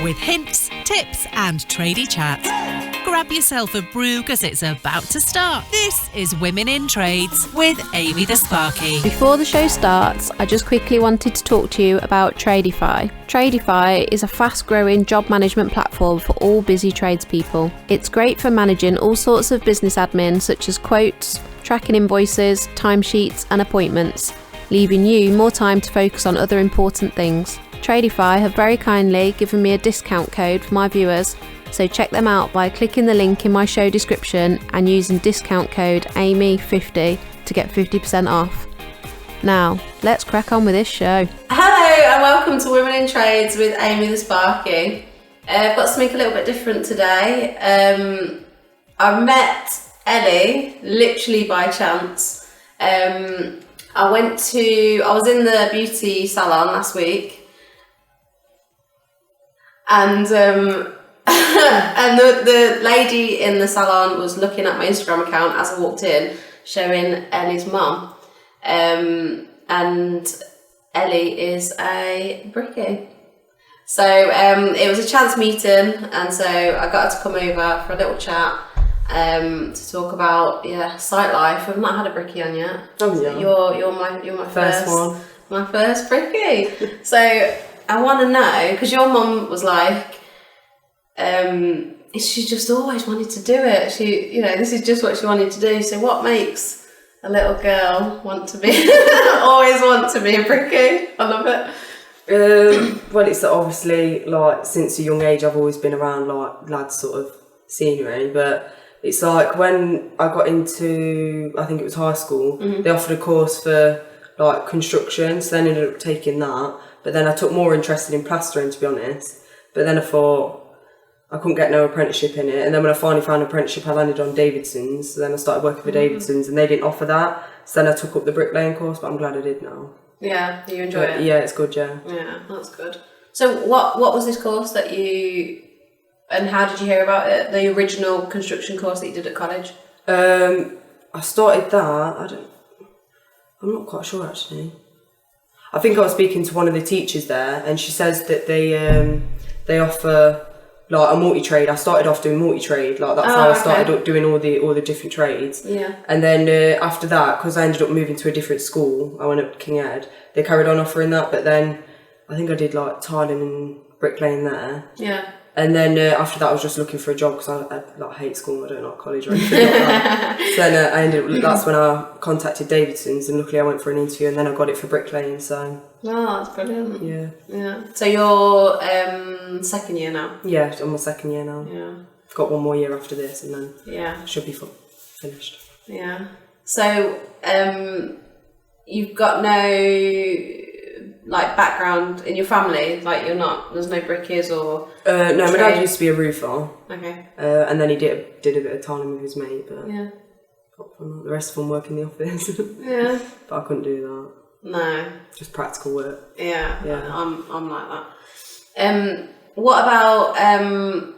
with hints, tips and tradie chat. Grab yourself a brew because it's about to start. This is Women in Trades with Amy the Sparky. Before the show starts, I just quickly wanted to talk to you about Tradify. Tradify is a fast-growing job management platform for all busy tradespeople. It's great for managing all sorts of business admin such as quotes, tracking invoices, timesheets and appointments, leaving you more time to focus on other important things. Tradify have very kindly given me a discount code for my viewers, so check them out by clicking the link in my show description and using discount code AMY50 to get 50% off. Now, let's crack on with this show. Hello and welcome to Women in Trades with Amy the Sparky. I've got something a little bit different today. I met Ellie literally by chance. I was in the beauty salon last week and and the lady in the salon was looking at my Instagram account as I walked in, showing Ellie's mum. And Ellie is a brickie. So it was a chance meeting, and so I got her to come over for a little chat to talk about site life. I've not had a brickie on yet. Oh yeah. You're my first one. My first brickie. So I want to know, because your mum was like, she just always wanted to do it. This is just what she wanted to do. So what makes a little girl always want to be a brickie? I love it. Well, it's obviously like since a young age I've always been around like lads sort of scenery, but it's like when I got into, I think it was high school, they offered a course for like construction, so then I ended up taking that, but then I took more interested in plastering, to be honest, but then I thought I couldn't get no apprenticeship in it, and then when I finally found an apprenticeship I landed on Davidson's, so then I started working for Davidson's and they didn't offer that, so then I took up the bricklaying course, but I'm glad I did now. Yeah, you enjoy it? Yeah, it's good, yeah. Yeah, that's good. So what was this course that and how did you hear about it? The original construction course that you did at college? I started that, I'm not quite sure actually. I think I was speaking to one of the teachers there and she says that they offer like a multi-trade. I started off doing multi-trade, like that's how I started up doing all the different trades. Yeah. And then after that, because I ended up moving to a different school, I went up to King Ed, they carried on offering that, but then I think I did like tiling and bricklaying there. Yeah. And then after that I was just looking for a job because I like hate school, I don't like college or anything like that. So then I ended up, that's when I contacted Davidson's and luckily I went for an interview and then I got it for bricklaying, so. Oh, that's brilliant. Yeah. Yeah. So you're second year now? Yeah, I'm my second year now. Yeah. I've got one more year after this and then I should be finished. Yeah. So you've got no like background in your family, like there's no brickies or no, my dad used to be a roofer. Okay. And then he did a bit of tiling with his mate, but yeah. The rest of them work in the office. Yeah. But I couldn't do that. No. Just practical work. Yeah. Yeah. I'm like that. What about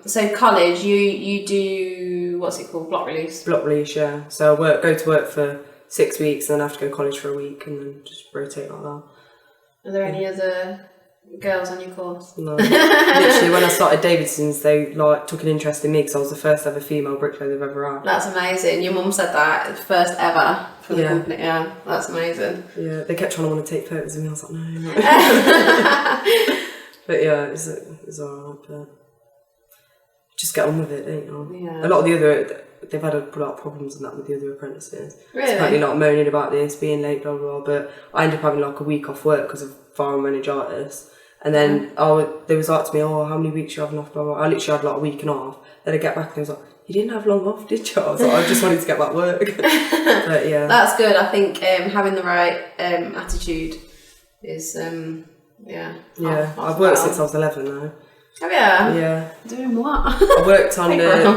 so college? You do, what's it called? Block release. Block release, yeah. So I go to work for 6 weeks and then I have to go to college for a week and then just rotate like that. Are there any other girls on your course? No. Literally, when I started Davidson's, they like took an interest in me because I was the first ever female bricklayer they've ever had. That's amazing. Your mum said that, first ever for the company. Yeah, that's amazing. Yeah, they kept trying to want to take photos of me. I was like, no. But yeah, it's alright. But just get on with it, don't you? Yeah. A lot of the other, they've had a lot of problems and that with the other apprentices. Really? Apparently not moaning about this, being late, blah, blah, blah. But I ended up having like a week off work because of viral meningitis. And then they was like to me, oh, how many weeks you having off, blah, blah. I literally had like a week and a half. Then I get back and I was like, you didn't have long off, did you? I was like, I just wanted to get back work. But yeah. That's good. I think having the right attitude is, Yeah, I've worked since I was 11 now. Oh yeah? Yeah. Doing what? I worked on,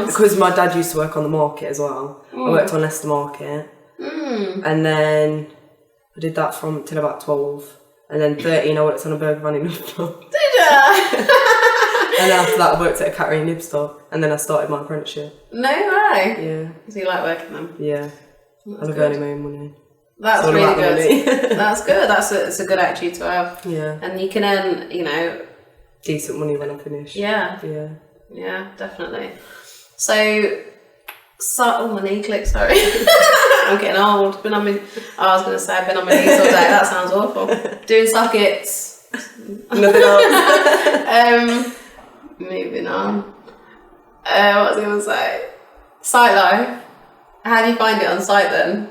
because my dad used to work on the market as well. I worked on Leicester Market. And then I did that till about 12. And then 13 I worked on a burger van in Midlands. Did you? And then after that I worked at a catering in Ibstock. And then I started my apprenticeship. No way? Yeah. So you like working them? Yeah. That's I love earning my own money. That's really good. That's good. That's a good attitude to have. Yeah. And you can earn, decent money when I finish. Yeah. Yeah. Yeah, definitely. So oh, my knee clicked, sorry. I'm getting old. I was going to say I've been on my knees all day. That sounds awful. Doing sockets. Nothing else. Moving on. What was I going to say? Site life. How do you find it on site then?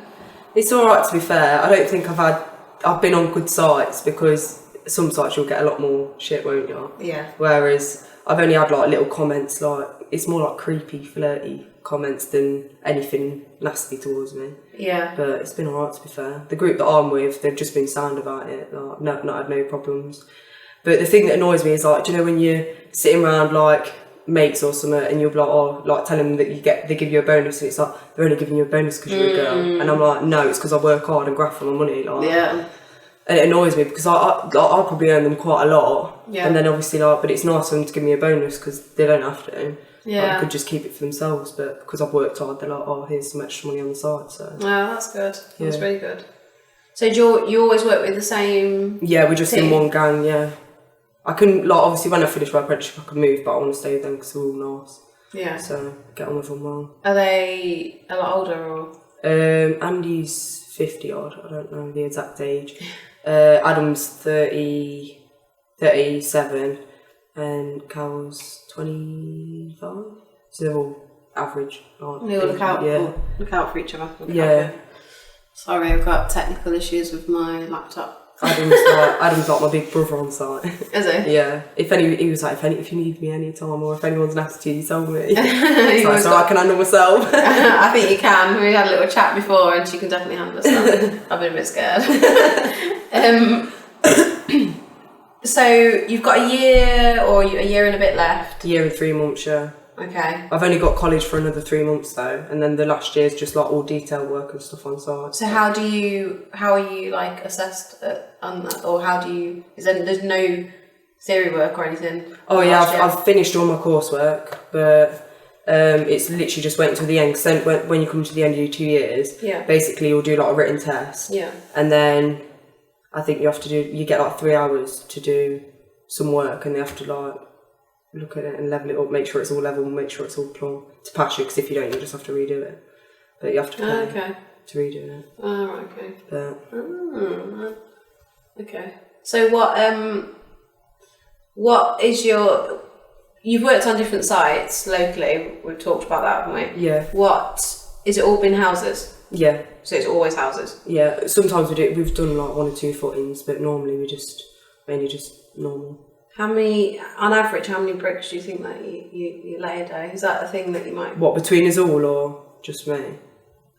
It's alright, to be fair. I don't think I've been on good sites, because some sites you'll get a lot more shit, won't you? Yeah. Whereas I've only had like little comments, like it's more like creepy, flirty comments than anything nasty towards me. Yeah. But it's been alright, to be fair. The group that I'm with, they've just been sound about it. Like, not had no problems. But the thing that annoys me is, like, do you know when you're sitting around like mates or something, and you'll be like, oh, like telling them that they give you a bonus, and it's like they're only giving you a bonus because you're a girl, and I'm like, no, it's because I work hard and graft for my money. Like, yeah. And it annoys me because I probably earn them quite a lot, and then obviously like, but it's nice for them to give me a bonus because they don't have to. Yeah. Like, they could just keep it for themselves, but because I've worked hard, they're like, oh, here's some extra money on the side. So yeah, that's good. That's really good. So do you always work with the same? Yeah, we're just team? in one gang. Yeah, I couldn't, like, obviously when I finish my apprenticeship I can move, but I want to stay with them because they're all nice. Yeah. So get on with them well. Are they a lot older or? Andy's 50 odd. I don't know the exact age. Adam's 37, and Cal's 25. So they're all average. They all look out for each other. Yeah. Sorry, I've got technical issues with my laptop. Adam's like my big brother on site. Is he? Yeah. He was like, if you need me anytime, or if anyone's nasty, you tell me. It's like, so I can handle myself. I think you can. We had a little chat before, and she can definitely handle herself. I've been a bit scared. So you've got a year and a bit left. A year and 3 months, yeah. Okay. I've only got college for another 3 months though, and then the last year's just like all detail work and stuff on site. So how are you like assessed on that, or there's no theory work or anything? Oh yeah, I've finished all my coursework, but it's literally just waiting till the end. Because then when you come to the end of your 2 years, basically you'll do like a written test. Yeah. And then I think you get like 3 hours to do some work, and they have to like look at it and level it up, make sure it's all level, make sure it's all plumb to pass you, because if you don't, you just have to redo it. But you have to pay to redo it. Oh, right, okay. But, okay. So what is you've worked on different sites locally, we've talked about that, haven't we? Yeah. Is it all been houses? Yeah. So it's always houses? Yeah, sometimes we've done like 1 or 2 footings, but normally mainly just normal. On average, how many bricks do you think that you lay a day? Is that a thing that you might... What, between us all or just me?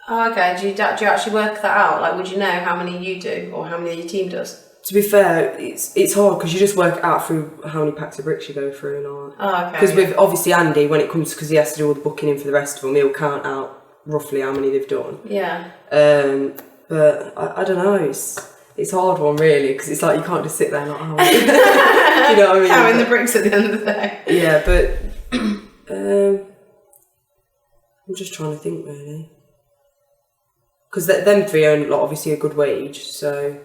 Oh, okay. Do you actually work that out? Like, would you know how many you do or how many your team does? To be fair, it's hard because you just work it out through how many packs of bricks you go through and all. Oh, okay. Because with obviously Andy, when it comes, because he has to do all the booking in for the rest of them, he'll count out roughly how many they've done. Yeah. But I don't know. It's a hard one really, because it's like you can't just sit there and like, oh. Do you know what I mean? Counting the bricks at the end of the day. Yeah, but I'm just trying to think really, because them three earn like obviously a good wage, so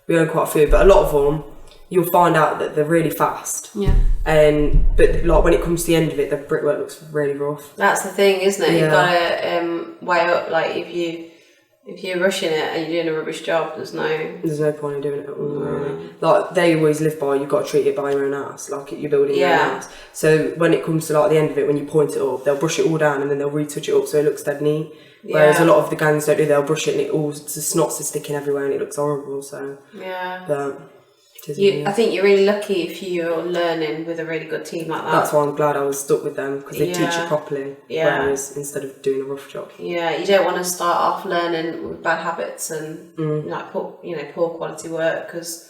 we earn quite a few. But a lot of them, you'll find out that they're really fast. Yeah. But like when it comes to the end of it, the brickwork looks really rough. That's the thing, isn't it? Yeah. You've got to weigh up. Like if you're rushing it and you're doing a rubbish job, there's no point in doing it at all. Really. Like they always live by, you've got to treat it by your own ass, like you're building your own house. So when it comes to like the end of it, when you point it up, they'll brush it all down and then they'll retouch it up so it looks dead neat. Whereas a lot of the gangs don't do, they'll brush it and the snots are sticking everywhere and it looks horrible. So but I think you're really lucky if you're learning with a really good team like that. That's why I'm glad I was stuck with them, because they teach you properly. Whereas instead of doing a rough job. Yeah, you don't want to start off learning with bad habits and like poor quality work, because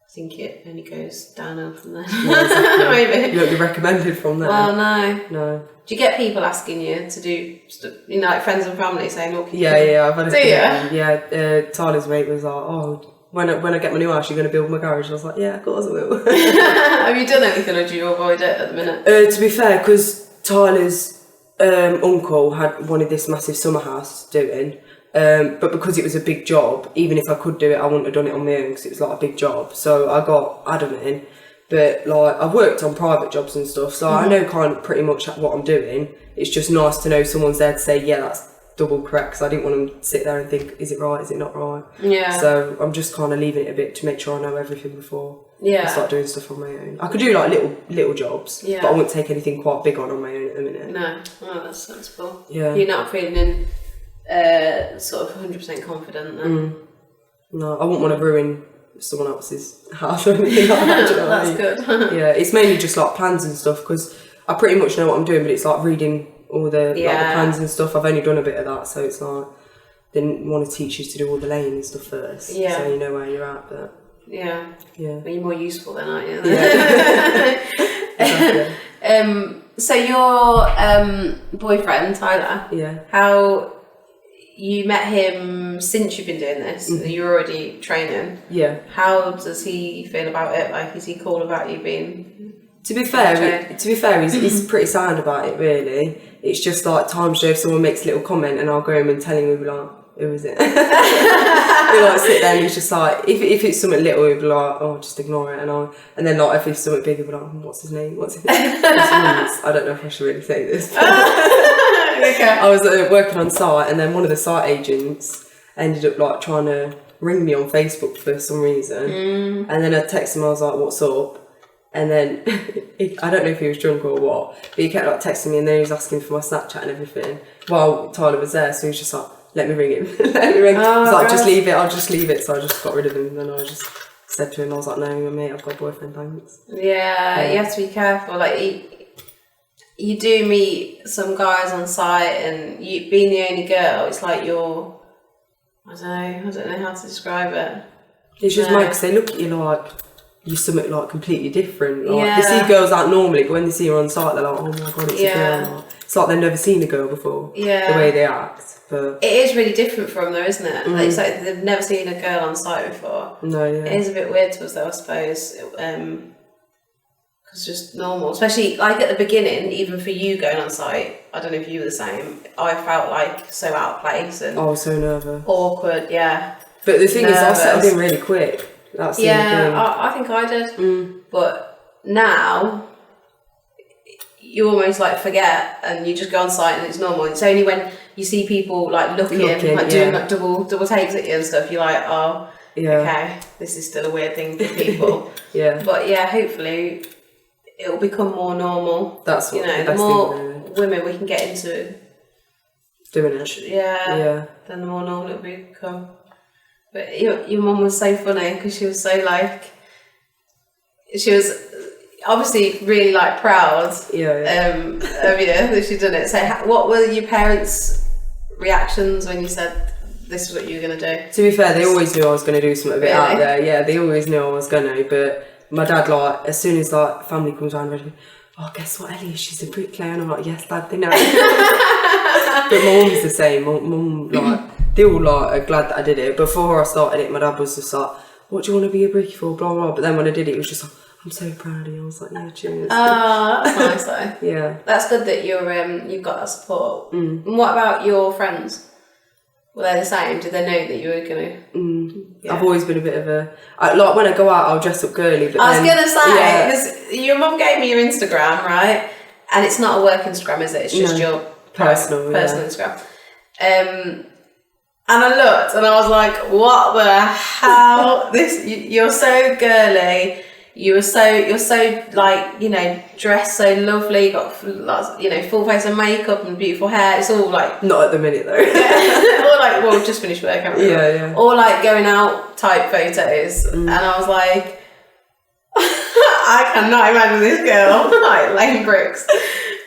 I think it only goes downhill from there. Yeah, exactly. Maybe. You won't be recommended from there. Well, no. No. Do you get people asking you to do stuff, like friends and family saying, "Oh, yeah, I've had a few. Yeah, Tyler's mate was like, "Oh, when I get my new house, you're going to build my garage." I was like, yeah, of course I will. Have you done anything, or do you avoid it at the minute? To be fair, because Tyler's uncle wanted this massive summer house doing, but because it was a big job, even if I could do it, I wouldn't have done it on my own because it was like a big job. So I got Adam in, But like I've worked on private jobs and stuff, so I know kind of pretty much what I'm doing. It's just nice to know someone's there to say, yeah, that's double correct, because I didn't want them to sit there and think, is it right, is it not right? Yeah. So I'm just kind of leaving it a bit to make sure I know everything before I start doing stuff on my own. I could do like little jobs, but I wouldn't take anything quite big on my own at the minute. No, oh, that's sensible. Yeah. You're not feeling sort of 100% confident then? No, I wouldn't want to ruin someone else's house or anything like that. Do you know what I mean? That's good. Yeah, it's mainly just like plans and stuff, because I pretty much know what I'm doing, but it's like reading all the like the plans and stuff. I've only done a bit of that, so it's like they didn't want to teach you to do all the laying and stuff first, so you know where you're at. But yeah, well, you're more useful then, aren't you? Yeah. Exactly. So your boyfriend Tyler, how you met him since you've been doing this? You're already training. Yeah. How does he feel about it? Like, is he cool about you being? To be fair, he's pretty sound about it. Really, it's just like times if someone makes a little comment and I'll go home and tell him, we'll be like, who is it? He'll like sit there and he's just like, if it's something little, he'll be like, oh, just ignore it, and then like if it's something big, he'll be like, what's his name? I don't know if I should really say this. Okay. I was working on site, and then one of the site agents ended up like trying to ring me on Facebook for some reason, and then I texted him. I was like, what's up? And then, I don't know if he was drunk or what, but he kept like texting me, and then he was asking for my Snapchat and everything while Tyler was there, so he was just like, let me ring him. Let me ring him. I was like, just leave it, I'll just leave it. So I just got rid of him, and I just said to him, I was like, no, mate, I've got a boyfriend, thanks. Yeah, you have to be careful. Like, you do meet some guys on site, and you being the only girl, it's like you're, I don't know how to describe it. It's just like, because they look at you like you're something like completely different. Like, they see girls out normally, but when they see her on site, they're like, oh my god, it's a girl. Like, it's like they've never seen a girl before. Yeah. The way they act. But it is really different from them, isn't it? Like, it's like they've never seen a girl on site before. No, yeah. It is a bit weird to us though, I suppose. Because just normal, especially like at the beginning, even for you going on site, I don't know if you were the same, I felt like so out of place and I was so nervous. Awkward, yeah. But the thing is, I settled in really quick. That's the thing. I think I did. But now you almost like forget and you just go on site and it's normal. It's only when you see people like looking like doing like double takes at you and stuff, you're like, oh, okay, this is still a weird thing for people. But yeah, hopefully it'll become more normal. That's what, you know, the more women we can get into doing it. Then the more normal it'll become. But your mum was so funny because she was so like, she was obviously really like proud of you that she'd done it. So what were your parents' reactions when you said this is what you were going to do? To be fair, they always knew I was going to do something a bit out there. Yeah, they always knew I was going to. But my dad, like, as soon as like family comes around, oh, guess what, Ellie? She's a bricklayer. And I'm like, yes, Dad, they know. But my mum's the same. Mum, like, they all like are glad that I did it. Before I started it, my dad was just like, what do you want to be a brickie for? Blah blah. But then when I did it, it was just like, I'm so proud of you. I was like, yeah, cheers. Oh, that's nice though. Yeah. That's good that you've got that support. And what about your friends? Were they the same? Did they know that you were going to... I've always been a bit of a... like, when I go out, I'll dress up girly, but I was going to say, because your mum gave me your Instagram, right? And it's not a work Instagram, is it? It's just your personal Instagram. And I looked and I was like, what the hell? You're so girly. You're so like, you know, dressed so lovely. You got, you know, full face of makeup and beautiful hair. It's all like... Not at the minute though. Or like, well, just finished work, haven't we? Yeah. Or like going out type photos. And I was like, I cannot imagine this girl like laying bricks.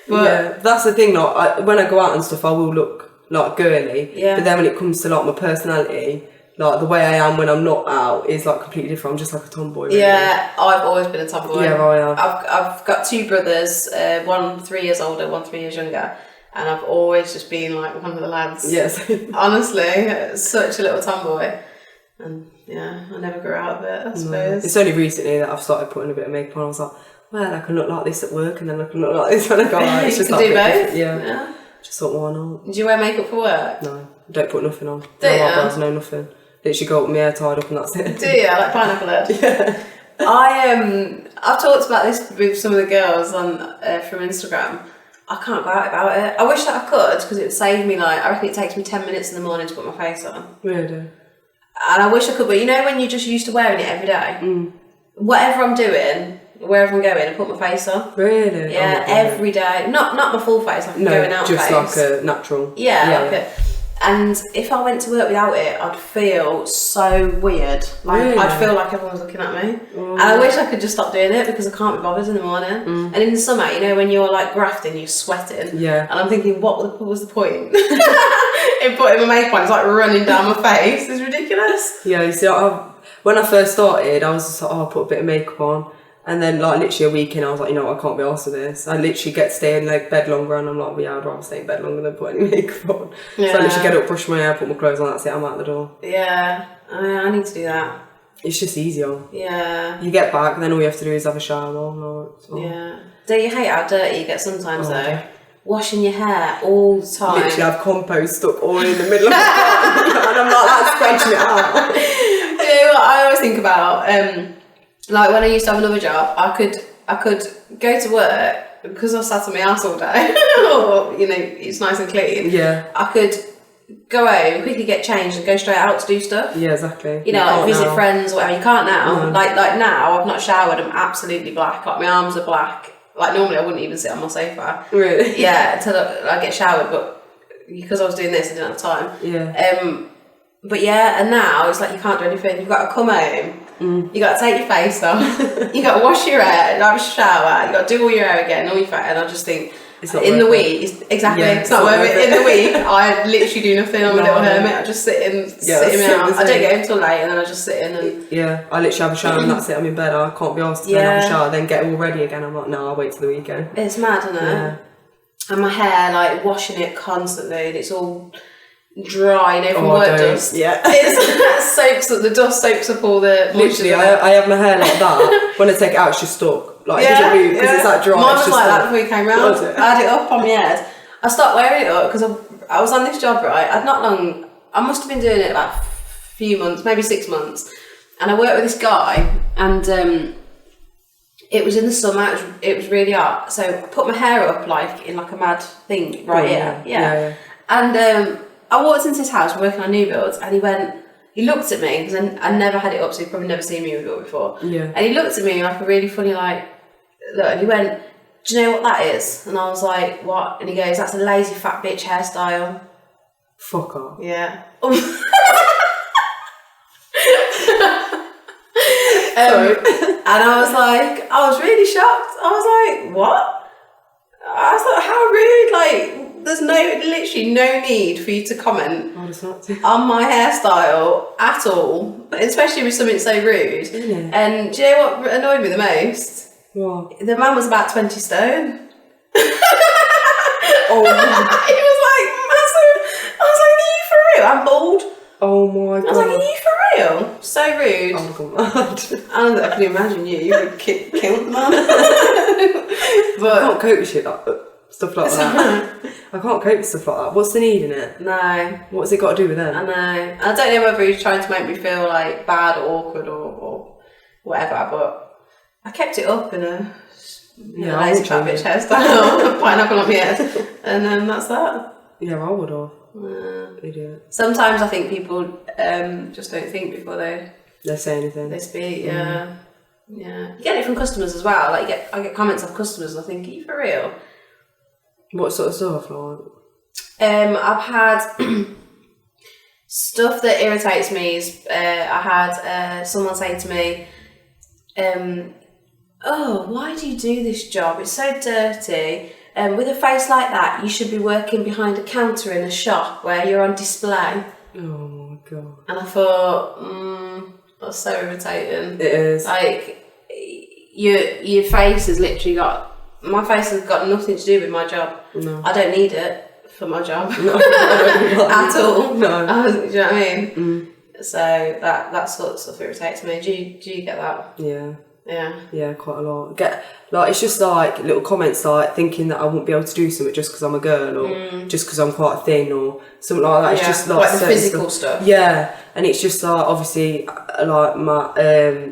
But that's the thing. Like, when I go out and stuff, I will look like girly. Yeah. But then when it comes to like my personality, like the way I am when I'm not out is like completely different. I'm just like a tomboy. Really. Yeah, I've always been a tomboy. Yeah, I have. I've got two brothers, one 3 years older, one 3 years younger, and I've always just been like one of the lads. Yes. Honestly, such a little tomboy. And yeah, I never grew out of it, I suppose. It's only recently that I've started putting a bit of makeup on. I was like, well, I can look like this at work and then I can look like this when I go out. It's just you like do both? Yeah. Just thought, why not? Do you wear makeup for work? No, I don't put nothing on. Do you? No eyebrows, no nothing. Literally go up with my hair tied up and that's it. Do you? Like pineapple head? Yeah. I've talked about this with some of the girls on from Instagram. I can't go out about it. I wish that I could, because it would save me, like, I reckon it takes me 10 minutes in the morning to put my face on. Really? And I wish I could, but you know when you're just used to wearing it every day? Whatever I'm doing, wherever I'm going, I put my face on. Really? Yeah, every day. Not my full face, like going out just face. like a natural. Yeah. And if I went to work without it, I'd feel so weird. Like, really? I'd feel like everyone was looking at me. And I wish I could just stop doing it, because I can't be bothered in the morning. And in the summer, you know, when you're like grafting, you're sweating. Yeah. And I'm thinking, what was the point in putting my makeup on? It's like running down my face. It's ridiculous. Yeah, you see, when I first started, I was just like, I'll put a bit of makeup on. And then, like, literally a week in, I was like, you know what, I can't be arsed with this. I literally get to stay in like bed longer, and I'm like, well, yeah, I'd rather stay in bed longer than put any makeup on. Yeah. So I literally get up, brush my hair, put my clothes on, that's it, I'm out the door. Yeah, I need to do that. It's just easier. Yeah. You get back, then all you have to do is have a shower. Yeah. Don't you hate how dirty you get sometimes, though? Yeah. Washing your hair all the time. Literally have compost stuck all in the middle of the garden, and I'm like, that's stretching it out. You know what I always think about? Like when I used to have another job, I could go to work, because I sat on my ass all day, or, you know, it's nice and clean. Yeah. I could go home, quickly get changed, and go straight out to do stuff. Yeah, exactly. You know, like visit friends or whatever. You can't now. No. Like now, I've not showered, I'm absolutely black. Like my arms are black. Like normally I wouldn't even sit on my sofa. Really? Yeah, until I get showered, but because I was doing this, I didn't have time. Yeah. But yeah, and now it's like you can't do anything. You've got to come home. You got to take your face off. You got to wash your hair, have a shower. You got to do all your hair again, all your face. And I just think, in the week, it's not worth it. In the week, I literally do nothing. I'm a little hermit. I just sit in out. I don't get home till late, and then I just sit in and. Yeah, I literally have a shower and that's it. I'm in bed. I can't be asked to have a shower, then get all ready again. I'm like, no, I'll wait till the weekend. It's mad, isn't it? Yeah. And my hair, like washing it constantly, and it's all dry, you know, from work dust. Yeah. It soaks up, the dust soaks up all the literally, I have my hair like that. When I take it out, it's just stuck. Like, it doesn't move because it's that dry. Mine was like that before you came round. I had it up on my head. I stopped wearing it up because I was on this job, right? I must have been doing it like a few months, maybe 6 months. And I worked with this guy, and it was in the summer, it was really hot. So I put my hair up like in like a mad thing right here. Yeah. And I walked into his house, working on new builds, and he looked at me, because I never had it up, so he'd probably never seen me with it before. Yeah. And he looked at me like a really funny, like, look, and he went, do you know what that is? And I was like, what? And he goes, that's a lazy fat bitch hairstyle. Fuck off. Yeah. And I was really shocked. I was like, what? I was like, how rude, like, there's literally no need for you to comment on my hairstyle at all, especially with something so rude. And do you know what annoyed me the most? What? The man was about 20 stone. Oh, he was like massive. I was like, are you for real? I'm bald. Oh my god. I was like, are you for real? So rude. Oh my god. And I can imagine you would kill the man. But I can't cope with shit like stuff like that. I can't cope with stuff like that. What's the need in it? No. What's it got to do with them? I know. I don't know whether he's trying to make me feel like bad or awkward or whatever, but I kept it up in a lazy fat bitch hairstyle, pineapple on my head, and then that's that. Yeah, I would have. Idiot. Sometimes I think people just don't think before they say anything. They speak, yeah. Yeah. You get it from customers as well. Like I get comments off customers, and I think, are you for real? What sort of stuff, like? I've had stuff that irritates me. I had someone say to me, "Oh, why do you do this job? It's so dirty. With a face like that, you should be working behind a counter in a shop where you're on display." Oh my god! And I thought, that's so irritating. It is. Like your face has literally got. My face has got nothing to do with my job. No. I don't need it for my job. No, at all. No. Do you know what I mean? So that sort of stuff irritates me. Do you get that? Yeah. Yeah. Yeah, quite a lot. It's just like little comments like thinking that I won't be able to do something just because I'm a girl or just because I'm quite thin or something like that. It's just like the physical stuff. Yeah, and it's just like obviously like my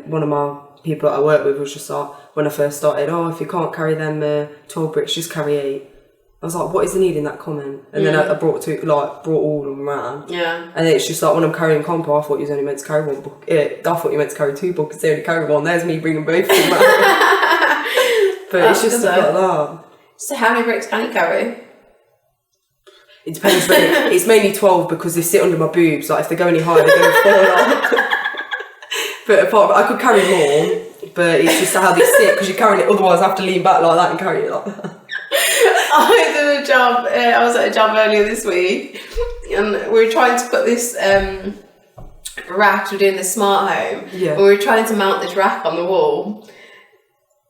one of my people that I work with was just like, when I first started, if you can't carry them 12 bricks, just carry 8. I was like, what is the need in that comment? And then I brought all of them around. Yeah. And it's just like, when I'm carrying compo, I thought you was only meant to carry 1 book. I thought you meant to carry 2 books, they only carry 1. There's me bringing both of them around. But it's just stuff like that. So how many bricks can you carry? It depends, but it's mainly 12 because they sit under my boobs. Like, if they go any higher, they're going to fall off. But apart, I could carry more, but it's just how they sit, because you're carrying it, otherwise I have to lean back like that and carry it like that. I was at a job earlier this week, and we were trying to put this rack, we're doing this smart home, and we were trying to mount this rack on the wall.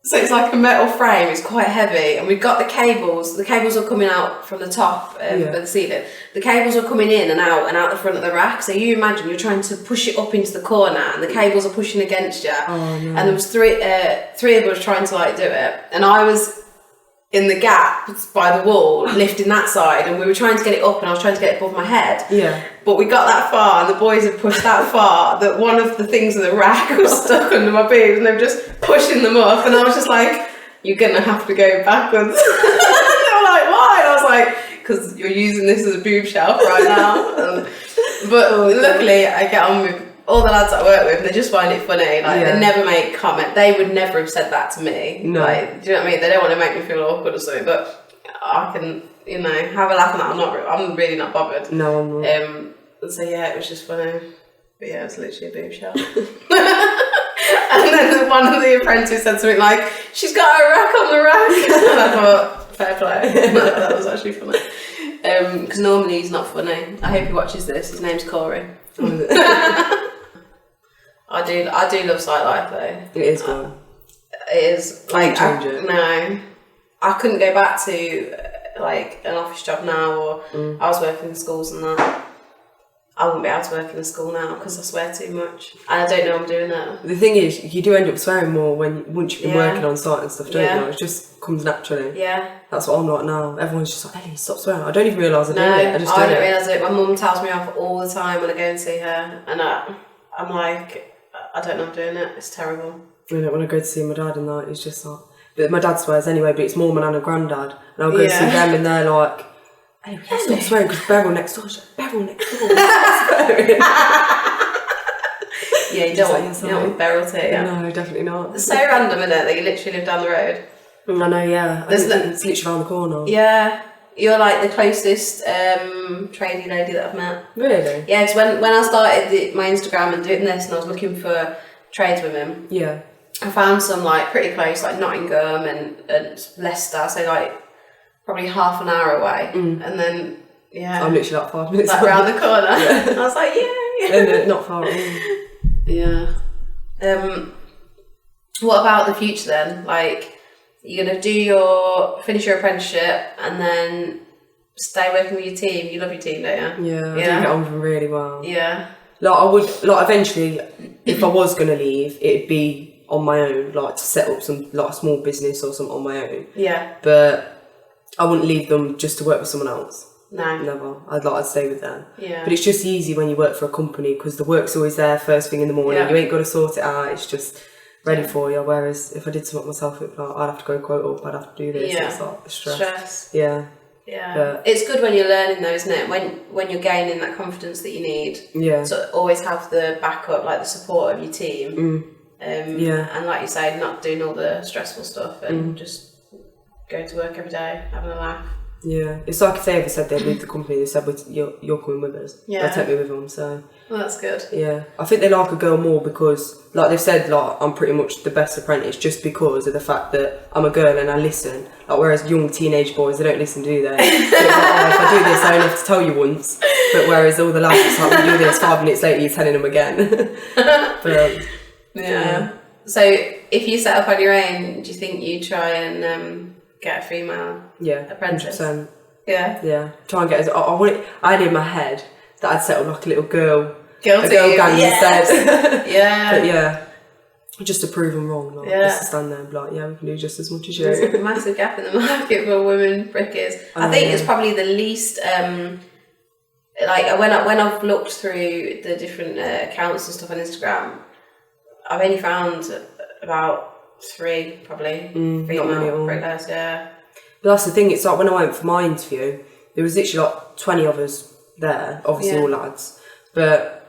So it's like a metal frame, it's quite heavy, and we've got the cables are coming out from the top of the ceiling. The cables are coming in and out the front of the rack, so you imagine you're trying to push it up into the corner and the cables are pushing against you. Oh, no. And there was three of us trying to like do it, and I was in the gap by the wall lifting that side, and we were trying to get it up and I was trying to get it above my head. Yeah. But we got that far and the boys had pushed that far that one of the things in the rack was stuck under my boobs, and they were just pushing them up, and I was just like, you're gonna have to go backwards. They were like, why? And I was like, because you're using this as a boob shelf right now. But luckily I get on with all the lads that I work with, and they just find it funny. Like, they never make comment. They would never have said that to me. No. Like, do you know what I mean? They don't want to make me feel awkward or something, but I can, have a laugh at that. I'm really not bothered. No, I'm not. So yeah, it was just funny. But yeah, it was literally a boob shelf. And then one of the apprentices said something like, she's got a rack on the rack. And I thought, fair play. That was actually funny. Because normally he's not funny. I hope he watches this. His name's Corey. I do love Sight Life though. It is good. It is. Like, change it. No. I couldn't go back to like an office job now, or I was working in schools and that. I wouldn't be able to work in a school now because I swear too much. And I don't know I'm doing it. The thing is, you do end up swearing more once you've been working on site and stuff, don't you? It just comes naturally. Yeah. That's what I'm like now. Everyone's just like, Ellie, stop swearing. I don't even realise I do it. I don't realise it. My mum tells me off all the time when I go and see her, and I'm like, I don't know I'm doing it. It's terrible. When I go to see my dad and that, it's just like... But my dad swears anyway, but it's more my nan and granddad. And I'll go see them and they're like, hey, stop swearing, because Beryl next door. She's like, Beryl next door. Stop swearing. Yeah, you don't want Beryl to, No, definitely not. It's so random, isn't it, that you literally live down the road? I know, yeah. It's literally around the corner. Yeah. You're like the closest tradie lady that I've met. Really? Yeah, because when I started my Instagram and doing this, and I was looking for tradeswomen, I found some like pretty close, like Nottingham and Leicester, so like probably half an hour away. And then, I'm literally like 5 minutes like around the corner. I was like, yeah. And not far at all. Yeah. What about the future then? Like, you're going to finish your apprenticeship and then stay working with your team. You love your team, don't you? Yeah, I do get on with them really well. Yeah. Like, I would, like, eventually, if I was going to leave, it'd be on my own, like, to set up some, like, a small business or something on my own. Yeah. But I wouldn't leave them just to work with someone else. No. Never. I'd stay with them. Yeah. But it's just easy when you work for a company because the work's always there first thing in the morning. You ain't got to sort it out. It's just ready for you. Whereas if I did something myself, it'd be like, I'd have to go quote up, I'd have to do this. Yeah. It's like the Stress. Yeah. Yeah. But it's good when you're learning though, isn't it? When you're gaining that confidence that you need. Yeah. So always have the backup, like the support of your team. And like you say, not doing all the stressful stuff and just going to work every day, having a laugh. Yeah, it's like if they ever said they'd leave the company, they said, you're coming with us. Yeah. They'll take me with them, so... Well, that's good. Yeah. I think they like a girl more because, like they've said, like, I'm pretty much the best apprentice just because of the fact that I'm a girl and I listen. Like, whereas young teenage boys, they don't listen, do they? So it's like, if I do this, I only have to tell you once. But whereas all the lads, it's like, we do this, 5 minutes later, you're telling them again. But, yeah. So, if you set up on your own, do you think you'd try and... get a female apprentice? 100%. Yeah. Try and get I had in my head that I'd set up like a little girl gang instead. Yeah. But yeah, just to prove them wrong, like, just to stand there and be like, yeah, we can do just as much as you. There's a massive gap in the market for women brickies. I think it's probably the least like when I've looked through the different accounts and stuff on Instagram, I've only found about 3 probably. Female bricklayers, yeah. But that's the thing, it's like when I went for my interview, there was literally like 20 of us there, obviously all lads, but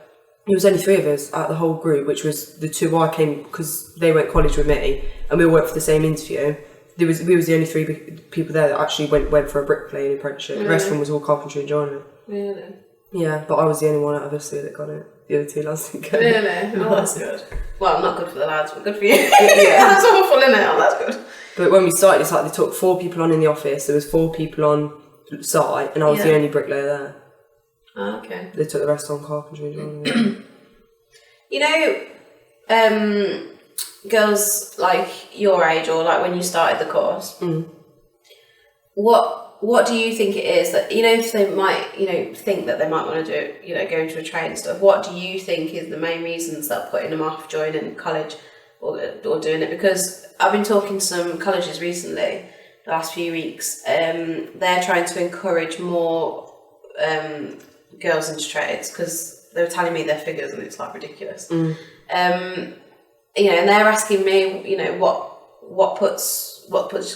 there was only 3 of us out of the whole group, which was the 2 I came, because they went college with me, and we all went for the same interview. We was the only 3 people there that actually went for a bricklaying apprenticeship. The rest of them was all carpentry and joinery. Really? Yeah, but I was the only one out of us 2 that got it. The other 2 lads didn't get it. Really? Oh, that's good. Well, not good for the lads, but good for you. Yeah. That's awful, isn't it? Oh, that's good. But when we started, it's like they took 4 people on in the office, there was 4 people on site, and I was the only bricklayer there. Oh, okay. They took the rest on carpentry and joinery. You know, girls like your age, or like when you started the course, what do you think it is that, you know, if they might, you know, think that they might want to do, you know, go into a trade and stuff, what do you think is the main reasons that are putting them off joining college or doing it? Because I've been talking to some colleges recently, the last few weeks, they're trying to encourage more girls into trades, because they were telling me their figures and it's like ridiculous. You know, and they're asking me, you know, what puts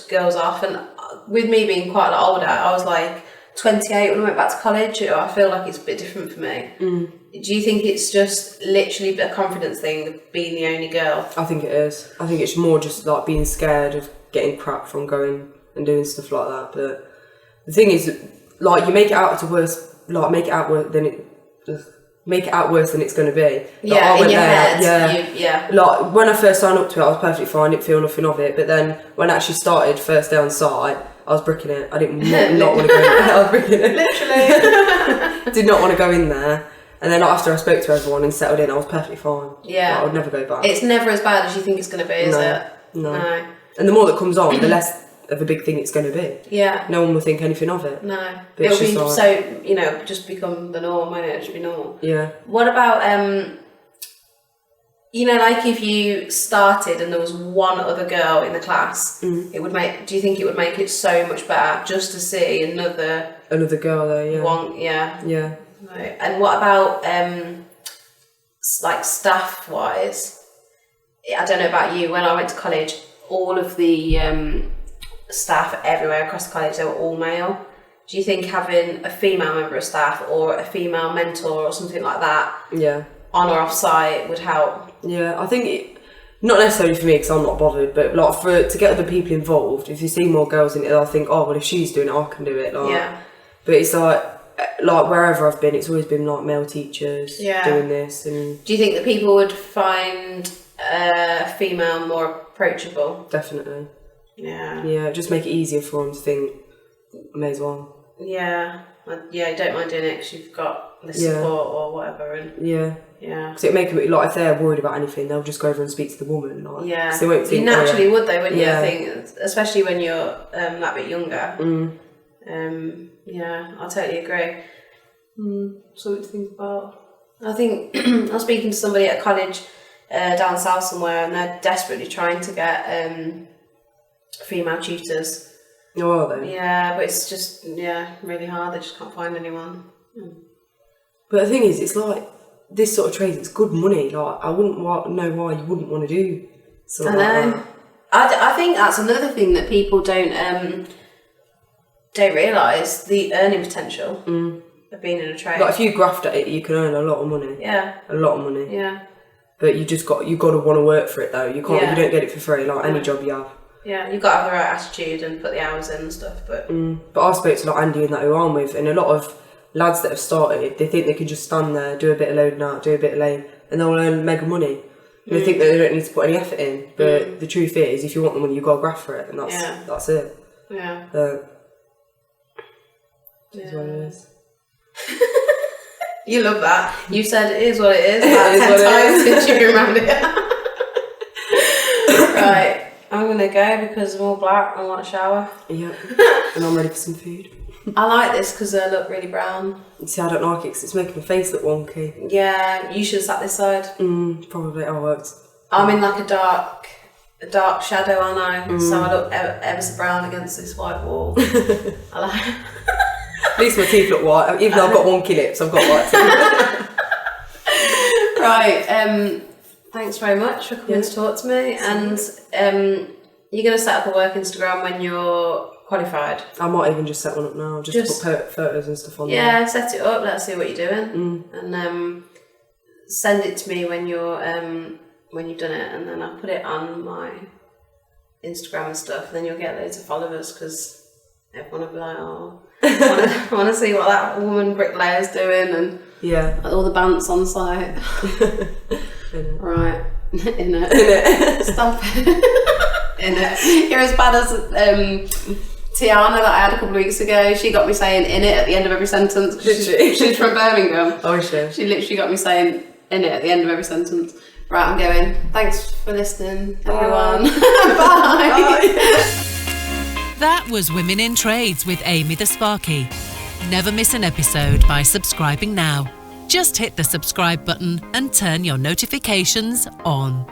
girls off, and with me being quite a lot older, I was like 28 when I went back to college. I feel like it's a bit different for me. Do you think it's just literally a confidence thing, being the only girl? I think it is. I think it's more just like being scared of getting crap from going and doing stuff like that. But the thing is, like, you make it out to worse, like make it out worse than it's going to be. Like, yeah, I went in your there, head. Yeah. Like when I first signed up to it, I was perfectly fine. Didn't feel nothing of it. But then when I actually started first day on site, I was bricking it. I didn't not want to go in there. I was bricking it. Literally. Did not want to go in there. And then after I spoke to everyone and settled in, I was perfectly fine. Yeah. Like, I would never go back. It's never as bad as you think it's going to be, is it? No. And the more that comes on, the less of a big thing it's going to be. Yeah. No one will think anything of it. No. But It'll be like, so, you know, just become the norm, won't it? It should be normal. Yeah. What about, you know, like if you started and there was one other girl in the class, it would make, do you think it would make it so much better just to see another girl there, yeah. One, yeah. Yeah. Right. And what about, like staff wise? I don't know about you, when I went to college, all of the staff everywhere across the college, they were all male. Do you think having a female member of staff or a female mentor or something like that, on or off site, would help? Yeah, I think not necessarily for me because I'm not bothered, but like to get other people involved. If you see more girls in it, I think, oh well, if she's doing it, I can do it. Like, yeah. But it's like wherever I've been, it's always been like male teachers doing this. And do you think that people would find a female more approachable? Definitely. Yeah. Yeah, just make it easier for them to think, may as well. Yeah. Yeah, you don't mind doing it because you've got the support or whatever. And yeah. Because it make it, like, if they're worried about anything, they'll just go over and speak to the woman. Like, yeah. They won't think, you naturally would, though, wouldn't you? Yeah. I think, especially when you're that bit younger. Yeah, I totally agree. Something to think about. I think I was speaking to somebody at college down south somewhere, and they're desperately trying to get female tutors. Oh, are they? Yeah, but it's just really hard. They just can't find anyone. But the thing is, it's like this sort of trade. It's good money. Like, I wouldn't know why you wouldn't want to do something like that. I think that's another thing that people don't realise, the earning potential of being in a trade. Like, if you graft at it, you can earn a lot of money. Yeah. A lot of money. Yeah. But you got to want to work for it though. You can't. You don't get it for free. Like any job you have. Yeah, you've got to have the right attitude and put the hours in and stuff. But I spoke to like Andy and that who I'm with, and a lot of lads that have started, they think they can just stand there, do a bit of loading out, do a bit of laying, and they'll earn mega money. They think that they don't need to put any effort in. But the truth is, if you want the money, you got to graft for it, and that's it. Yeah. Is what it is. You love that. You said it is what it is about 10 times since you've been around here. Right, I'm going to go because I'm all black and I want a shower. Yeah, and I'm ready for some food. I like this because I look really brown. See, I don't like it because it's making my face look wonky. Yeah, you should have sat this side. Probably. Oh, worked. I'm in like a dark shadow, aren't I? So I look ever so brown against this white wall. I like. At least my teeth look white. Even though I've got wonky lips, I've got white teeth. Right. Thanks very much for coming to talk to me. And you're going to set up a work Instagram when you're qualified? I might even just set one up now, just put photos and stuff on there. Yeah, set it up, let's see what you're doing. And send it to me when you've done it, and then I'll put it on my Instagram and stuff, and then you'll get loads of followers, because everyone will be like, oh, I want to see what that woman bricklayer's doing, and all the bants on site. Right. In it. Stop it. In it. You're as bad as Tiana that I had a couple of weeks ago. She got me saying "in it" at the end of every sentence. She's from Birmingham. Oh, is she? She literally got me saying "in it" at the end of every sentence. Right, I'm going. Thanks for listening, everyone. Bye. That was Women in Trades with Amy the Sparky. Never miss an episode by subscribing now. Just hit the subscribe button and turn your notifications on.